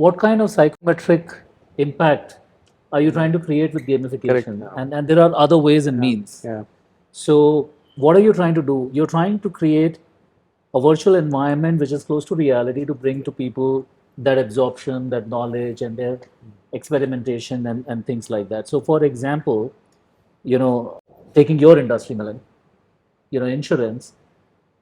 what kind of psychometric impact are you trying to create with gamification? And there are other ways and means. Yeah. So what are you trying to do? You're trying to create a virtual environment which is close to reality to bring to people that absorption, that knowledge, and their experimentation and things like that. So, for example, taking your industry, Milind, insurance.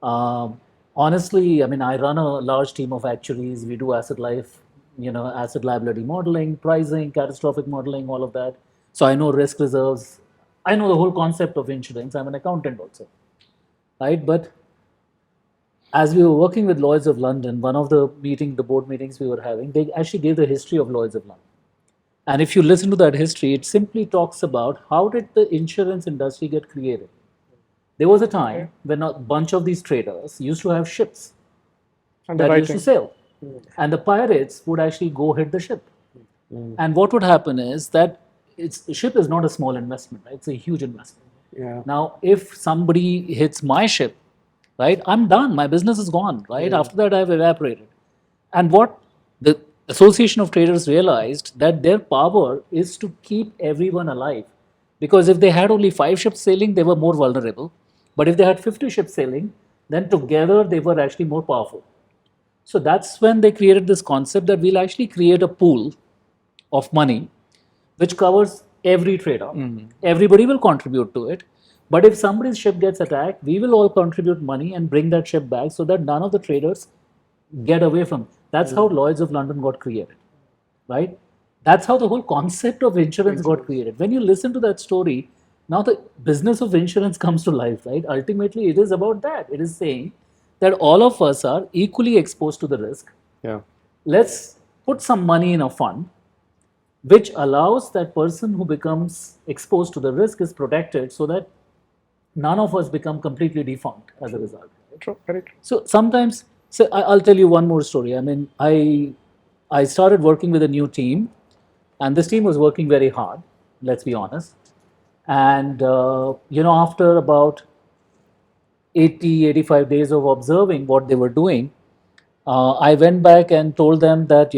Um, Honestly, I mean, I run a large team of actuaries. We do asset liability modeling, pricing, catastrophic modeling, all of that. So I know risk reserves. I know the whole concept of insurance. I'm an accountant also, right? But as we were working with Lloyd's of London, one of the board meetings we were having, they actually gave the history of Lloyd's of London. And if you listen to that history, it simply talks about how did the insurance industry get created. There was a time when a bunch of these traders used to have ships that used to sail. And the pirates would actually go hit the ship. And what would happen is that the ship is not a small investment, right? It's a huge investment. Yeah. Now, if somebody hits my ship, right, I'm done. My business is gone, right? After that, I've evaporated. And what the Association of Traders realized that their power is to keep everyone alive. Because if they had only 5 ships sailing, they were more vulnerable. But if they had 50 ships sailing, then together they were actually more powerful. So that's when they created this concept that we'll actually create a pool of money which covers every trader. Everybody will contribute to it. But if somebody's ship gets attacked, we will all contribute money and bring that ship back so that none of the traders get away from it. That's how Lloyd's of London got created, right? That's how the whole concept of insurance got created. When you listen to that story, now the business of insurance comes to life, right? Ultimately, it is about that. It is saying that all of us are equally exposed to the risk. Yeah. Let's put some money in a fund which allows that person who becomes exposed to the risk is protected so that none of us become completely defunct as a result. True. Very true. So sometimes, so I'll tell you one more story. I mean, I started working with a new team, and this team was working very hard. Let's be honest. And after about 85 days of observing what they were doing, I went back and told them that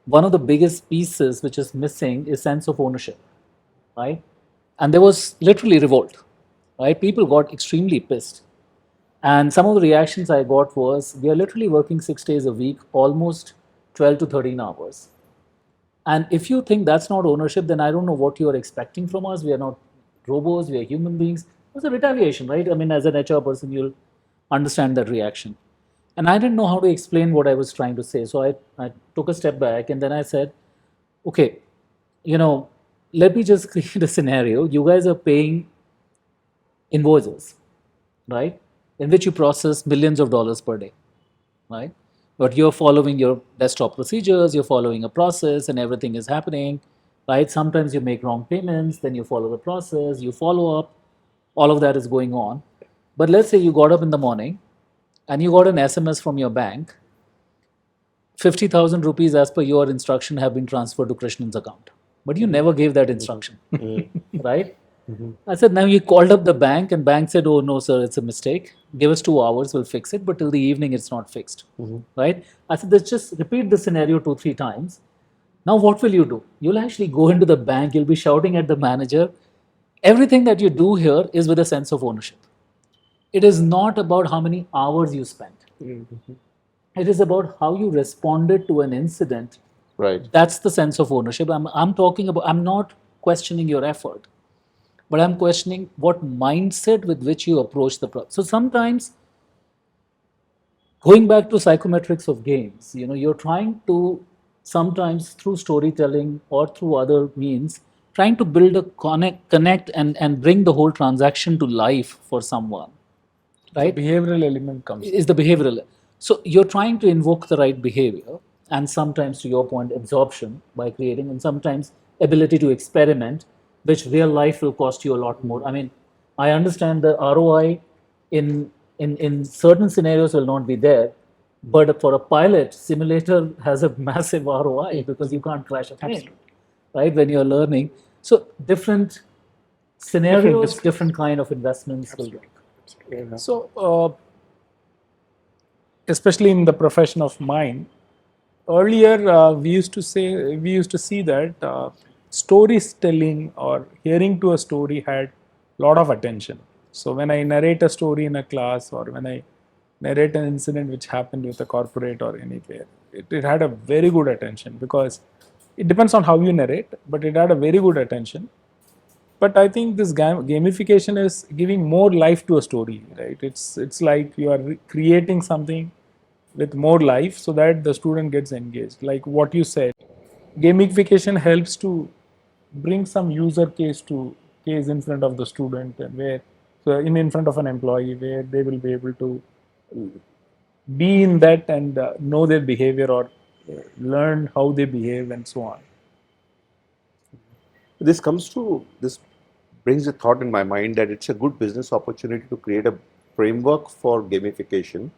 one of the biggest pieces which is missing is sense of ownership, right? And there was literally revolt, right? People got extremely pissed. And some of the reactions I got was, we are literally working 6 days a week, almost 12 to 13 hours. And if you think that's not ownership, then I don't know what you are expecting from us. We are not robots, we are human beings. It's a retaliation, right? I mean, as an HR person, you'll understand that reaction. And I didn't know how to explain what I was trying to say. So I took a step back and then I said, okay, let me just create a scenario. You guys are paying invoices, right? In which you process millions of dollars per day, right? But you're following your desktop procedures, you're following a process and everything is happening, right? Sometimes you make wrong payments, then you follow the process, you follow up, all of that is going on. But let's say you got up in the morning and you got an SMS from your bank, 50,000 rupees as per your instruction have been transferred to Krishnan's account. But you never gave that instruction, right? I said, now you called up the bank and bank said, oh no sir, it's a mistake. Give us 2 hours, we'll fix it. But till the evening, it's not fixed, right? I said, let's just repeat the scenario 2-3 times. Now what will you do? You'll actually go into the bank, you'll be shouting at the manager. Everything that you do here is with a sense of ownership. It is not about how many hours you spent. It is about how you responded to an incident. Right. That's the sense of ownership. I'm talking about, I'm not questioning your effort, but I'm questioning what mindset with which you approach the problem. So sometimes, going back to psychometrics of games, you're trying to, sometimes through storytelling or through other means, trying to build a connect and bring the whole transaction to life for someone, right? The behavioral element comes. Is the behavioral. So you're trying to invoke the right behavior, and sometimes, to your point, absorption by creating, and sometimes ability to experiment, which real life will cost you a lot more. I mean, I understand the ROI in certain scenarios will not be there, but for a pilot, simulator has a massive ROI because you can't crash a plane, right, when you're learning. So different scenarios, different kind of investments will work. So, especially in the profession of mine, earlier we used to see that storytelling or hearing to a story had a lot of attention. So when I narrate a story in a class, or when I narrate an incident which happened with a corporate or anywhere, it had a very good attention, because it depends on how you narrate, but it had a very good attention. But I think this gamification is giving more life to a story, right? It's like you are creating something with more life, so that the student gets engaged. Like what you said, gamification helps to bring some user case in front of the student, and where, so in front of an employee, where they will be able to be in that and know their behavior, or learn how they behave and so on. This brings a thought in my mind that it's a good business opportunity to create a framework for gamification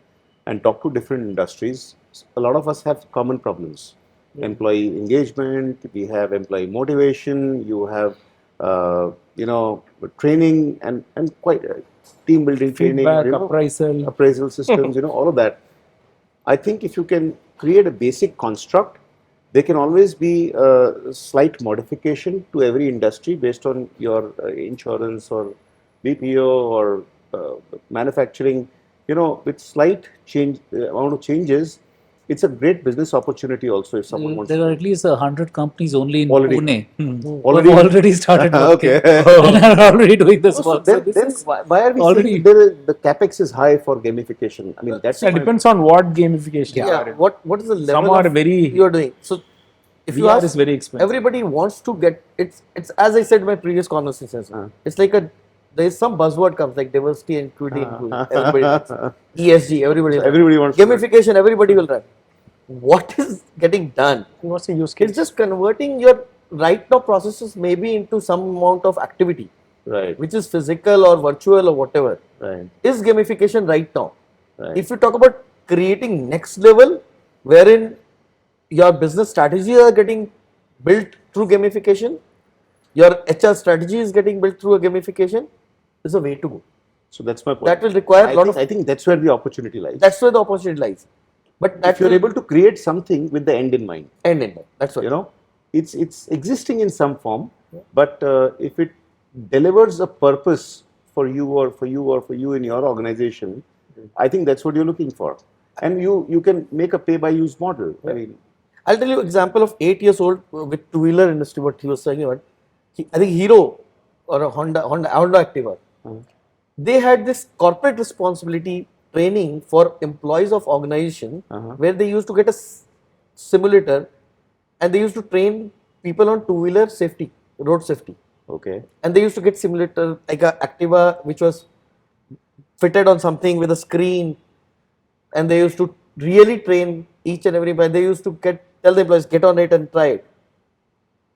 and talk to different industries. A lot of us have common problems. Employee engagement, we have employee motivation, you have training and quite team building training, Feedback, appraisal systems, all of that. I think if you can create a basic construct, there can always be a slight modification to every industry based on your insurance or BPO or manufacturing. With slight amount of changes, it's a great business opportunity also if someone wants. There are at least 100 companies only in Pune who Already? have already started working and are already doing this work. Then why are we already saying the capex is high for gamification? I mean, It depends on what gamification you are in. What is the level Some are of very you are doing? So if you VR ask, is very expensive. everybody wants to get it's as I said in my previous conversations. It's like there is some buzzword comes like diversity and equity, inclusion. Everybody wants ESG. Everybody wants gamification. Everybody will run. What is getting done? What's the use case? It's just converting your right now processes maybe into some amount of activity, Right. which is physical or virtual or whatever. Right. Is gamification right now? Right. If you talk about creating next level, wherein your business strategies are getting built through gamification, your HR strategy is getting built through a gamification, is a way to go. So that's my point. That will require a lot of. I think that's where the opportunity lies. That's where the opportunity lies. But if you're able to create something with the end in mind, that's what it's existing in some form, but if it delivers a purpose for you in your organization, I think that's what you're looking for, and you can make a pay by use model. I mean, I'll tell you example of 8 years old with two-wheeler industry. What he was saying about, I think Hero or a Honda Activa, they had this corporate responsibility training for employees of organization, where they used to get a simulator, and they used to train people on two-wheeler safety, road safety. Okay. And they used to get simulator like a Activa which was fitted on something with a screen, and they used to really train each and everybody. They used to tell the employees, get on it and try it.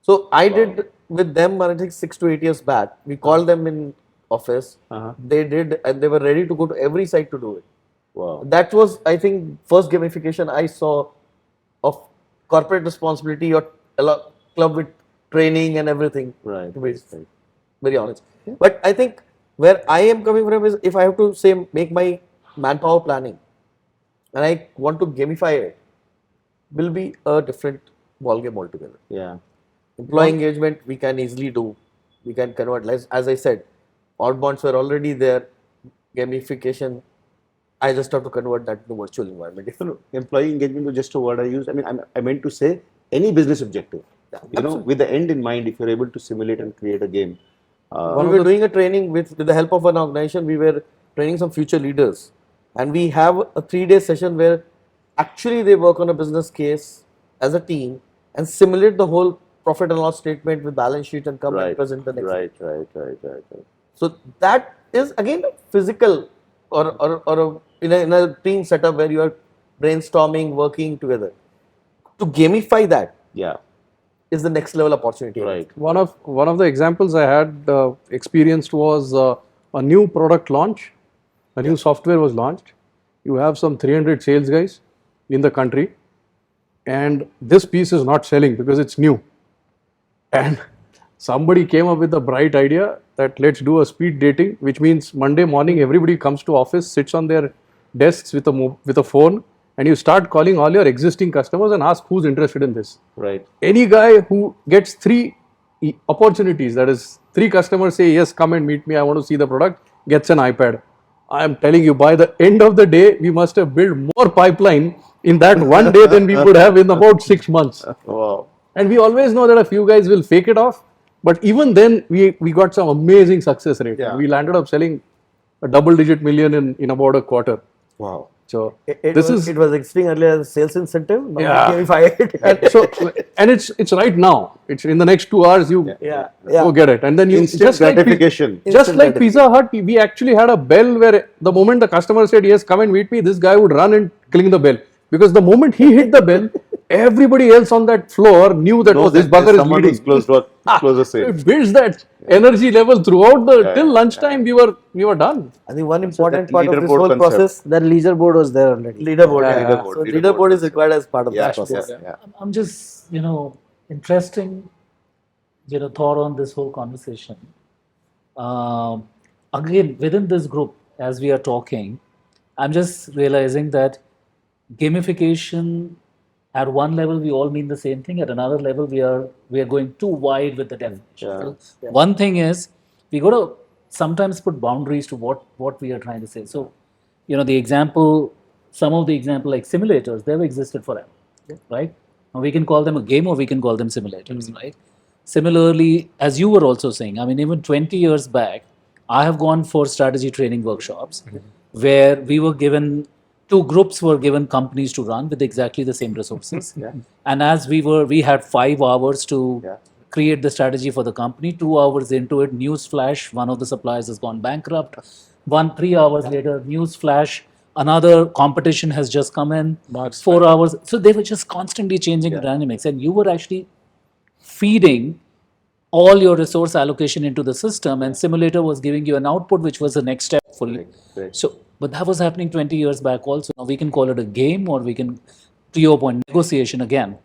So I did with them, I think 6 to 8 years back. We called them in office. They did, and they were ready to go to every site to do it. Wow. That was, I think, first gamification I saw of corporate responsibility or club with training and everything. Right. To be very honest. But I think where I am coming from is, if I have to say make my manpower planning and I want to gamify it, will be a different ballgame altogether. Yeah. Employee engagement we can easily do. We can convert. As I said, outbounds were already there. Gamification, I just have to convert that to virtual environment. Employee engagement was just a word I used. I mean, I meant to say any business objective. With the end in mind, if you're able to simulate and create a game. We were doing a training with the help of an organization. We were training some future leaders, and we have a 3-day session where actually they work on a business case as a team and simulate the whole profit and loss statement with balance sheet and come and present the next. Right. So that is again physical or in a team setup where you are brainstorming, working together. To gamify that, is the next level opportunity. Right. One of the examples I had experienced was a new product launch. A new software was launched. You have some 300 sales guys in the country, and this piece is not selling because it's new. And somebody came up with a bright idea that let's do a speed dating, which means Monday morning everybody comes to office, sits on their desks with a phone, and you start calling all your existing customers and ask who's interested in this. Right. Any guy who gets 3 opportunities, that is 3 customers say, yes, come and meet me, I want to see the product, gets an iPad. I am telling you, by the end of the day, we must have built more pipeline in that one day than we would have in about 6 months. Wow. And we always know that a few guys will fake it off, but even then we got some amazing success rate. Yeah. We landed up selling a double-digit million in about a quarter. Wow. So It was existing earlier as sales incentive. Now Yeah. gamified. and it's right now. It's in the next 2 hours you Yeah. go get it, and then you Instant just like gratification. just like Pizza Hut, we actually had a bell where the moment the customer said yes, come and meet me, this guy would run and cling the bell, because the moment he hit the bell, everybody else on that floor knew that No, this that bugger is someone leading. who's close the sale. It builds that energy level throughout till lunchtime. We were done. I think one that important part of this leaderboard whole concept. process, That leisure board was there already. leaderboard. Yeah, Yeah. leaderboard, So leaderboard leaderboard is required as part of Yeah, that process. yeah. I'm just, interesting, thought on this whole conversation. Again, within this group, as we are talking, I'm just realizing that gamification, at one level we all mean the same thing. At another level, we are going too wide with the definition. Yeah. One thing is we got to sometimes put boundaries to what we are trying to say. So, the example, some of the example like simulators, they've existed forever, right? Now we can call them a game or we can call them simulators, right? Similarly, as you were also saying, I mean, even 20 years back, I have gone for strategy training workshops where we were given, 2 groups were given companies to run with exactly the same resources. And as we had 5 hours to create the strategy for the company. 2 hours into it, news flash, one of the suppliers has gone bankrupt. 3 hours later, news flash, another competition has just come in. 4 hours. So they were just constantly changing the dynamics, and you were actually feeding all your resource allocation into the system, and simulator was giving you an output which was the next step for you. Right. So, but that was happening 20 years back also. Now we can call it a game, or we can, to your point, negotiation again.